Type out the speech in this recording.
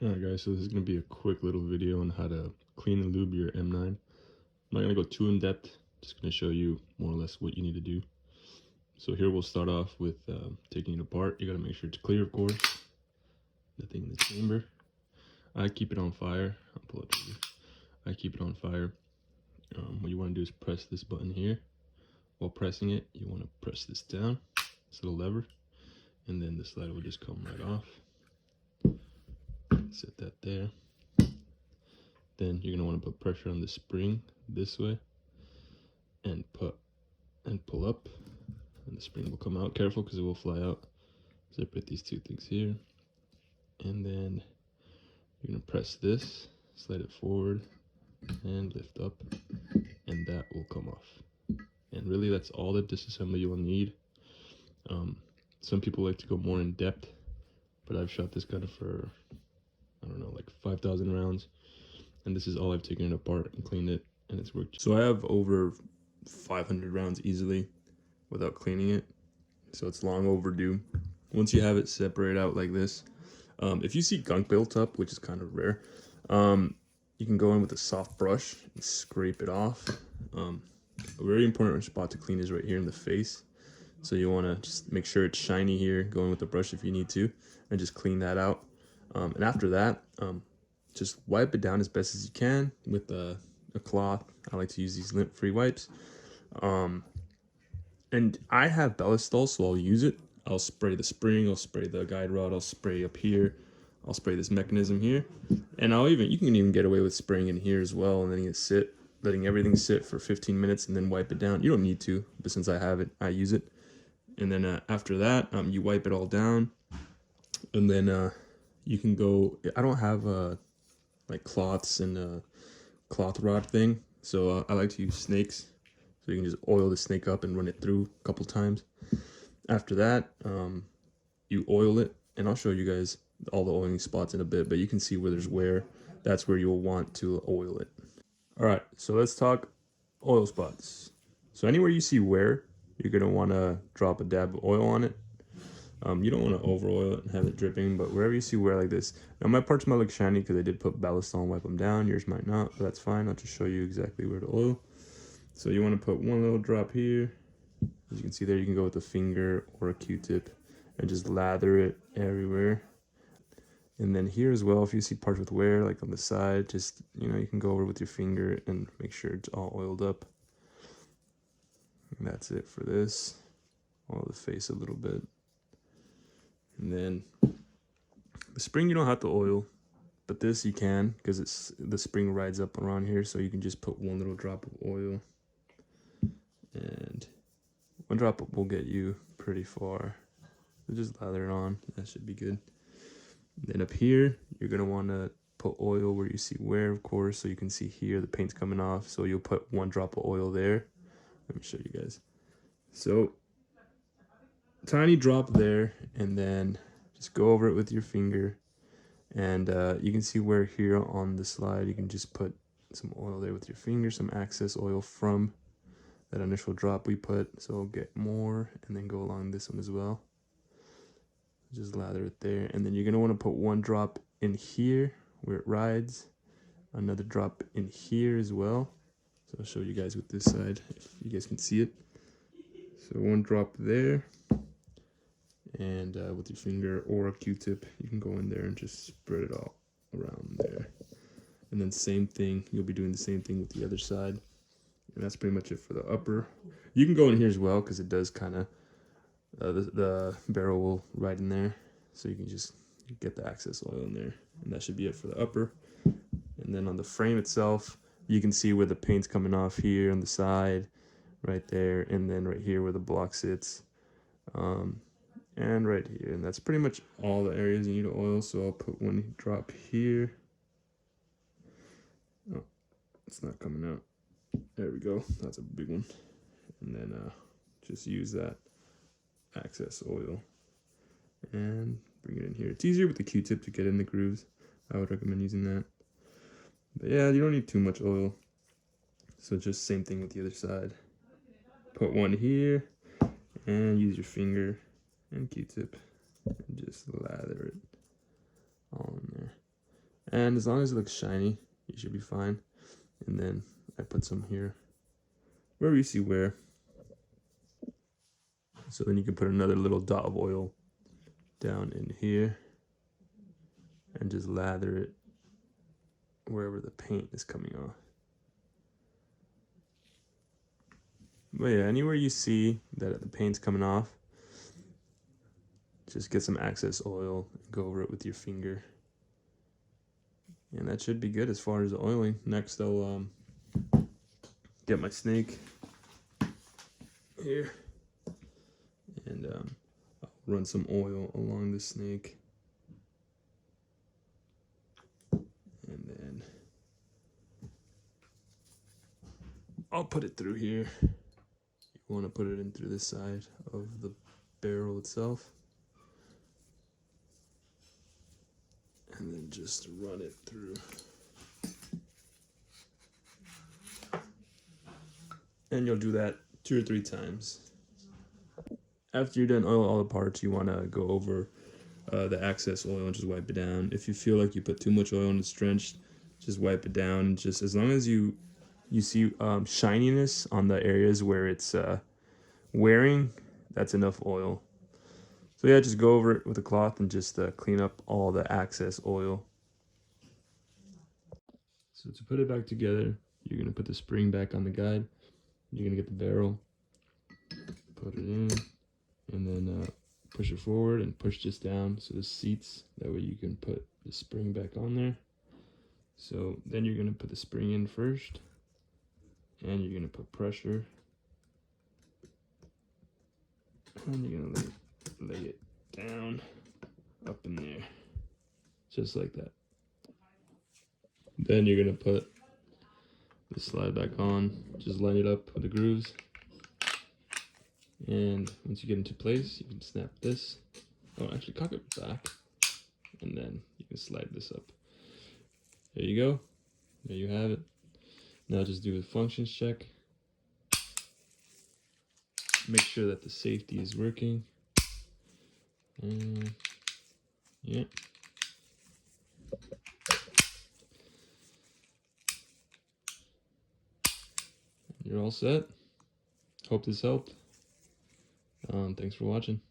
Alright guys, so this is going to be a quick little video on how to clean and lube your M9. I'm not going to go too in depth, just going to show you more or less what you need to do. So here we'll start off with taking it apart. You got to make sure it's clear, of course. Nothing in the chamber. I keep it on fire. I'll pull it for you. I keep it on fire. What you want to do is press this button here. While pressing it, you want to press this down, this little lever, and then the slide will just come right off. Set that there. Then you're going to want to put pressure on the spring this way and pull up, and the spring will come out. Careful because it will fly out. Separate these two things here, and then you're going to press this, slide it forward and lift up, and that will come off. And really that's all the disassembly you will need. Some people like to go more in depth, but I've shot this gun for, I don't know, like 5,000 rounds, and this is all I've taken it apart and cleaned it, and it's worked. So I have over 500 rounds easily without cleaning it, so it's long overdue. Once you have it separate out like this, if you see gunk built up, which is kind of rare, you can go in with a soft brush and scrape it off. A very important spot to clean is right here in the face, so you want to just make sure it's shiny here, go in with the brush if you need to, and just clean that out. And after that, just wipe it down as best as you can with a cloth. I like to use these lint-free wipes. And I have Bellistol, so I'll use it. I'll spray the spring, I'll spray the guide rod, I'll spray up here, I'll spray this mechanism here, and you can even get away with spraying in here as well, and letting everything sit for 15 minutes and then wipe it down. You don't need to, but since I have it, I use it. And then after that, you wipe it all down, and then you can go. I don't have like cloths and a cloth rod thing, so I like to use snakes. So you can just oil the snake up and run it through a couple times. After that, you oil it, and I'll show you guys all the oiling spots in a bit, but you can see where there's wear. That's where you'll want to oil it. All right, so let's talk oil spots. So anywhere you see wear, you're gonna want to drop a dab of oil on it. You don't want to over oil it and have it dripping, but wherever you see wear like this. Now my parts might look shiny because I did put Ballistol and wipe them down. Yours might not, but that's fine. I'll just show you exactly where to oil. So you want to put one little drop here. As you can see there, you can go with a finger or a Q-tip and just lather it everywhere. And then here as well, if you see parts with wear, like on the side, just, you can go over with your finger and make sure it's all oiled up. And that's it for this. Oil the face a little bit. And then the spring you don't have to oil, but this you can, because the spring rides up around here, so you can just put one little drop of oil. And one drop will get you pretty far. So just lather it on, that should be good. Then up here, you're gonna wanna put oil where you see wear, of course, so you can see here the paint's coming off. So you'll put one drop of oil there. Let me show you guys. So tiny drop there, and then just go over it with your finger. And you can see where here on the slide, you can just put some oil there with your finger, some excess oil from that initial drop we put. So get more, and then go along this one as well. Just lather it there, and then you're gonna want to put one drop in here where it rides, another drop in here as well. So I'll show you guys with this side if you guys can see it. So one drop there, and with your finger or a Q-tip, you can go in there and just spread it all around there. And then same thing, you'll be doing the same thing with the other side. And that's pretty much it for the upper. You can go in here as well, because it does kind of, the barrel will ride in there, so you can just get the excess oil in there, and that should be it for the upper. And then on the frame itself, you can see where the paint's coming off here on the side, right there, and then right here where the block sits, and right here. And that's pretty much all the areas you need to oil. So I'll put one drop here. Oh, it's not coming out. There we go. That's a big one. And then just use that excess oil and bring it in here. It's easier with the Q-tip to get in the grooves. I would recommend using that. But yeah, you don't need too much oil. So just same thing with the other side. Put one here and use your finger and Q-tip and just lather it all in there. And as long as it looks shiny, you should be fine. And then I put some here, wherever you see wear. So then you can put another little dot of oil down in here and just lather it wherever the paint is coming off. But yeah, anywhere you see that the paint's coming off, just get some excess oil and go over it with your finger. And that should be good as far as the oiling. Next I'll get my snake here and I'll run some oil along the snake. And then I'll put it through here. You want to put it in through this side of the barrel itself. And then just run it through. And you'll do that 2 or 3 times. After you're done oil all the parts, you want to go over the excess oil and just wipe it down. If you feel like you put too much oil and it's drenched, just wipe it down. Just as long as you see shininess on the areas where it's wearing, that's enough oil. So yeah, just go over it with a cloth and just clean up all the excess oil. So to put it back together, you're going to put the spring back on the guide. You're going to get the barrel, put it in, and then push it forward and push this down so this seats. That way you can put the spring back on there. So then you're going to put the spring in first, and you're going to put pressure, and you're going to lay it down up in there, just like that. Then you're going to put the slide back on, just line it up with the grooves. And once you get into place, you can snap this. Oh, actually cock it back, and then you can slide this up. There you go. There you have it. Now just do a functions check. Make sure that the safety is working. And yeah. You're all set. Hope this helped. Thanks for watching.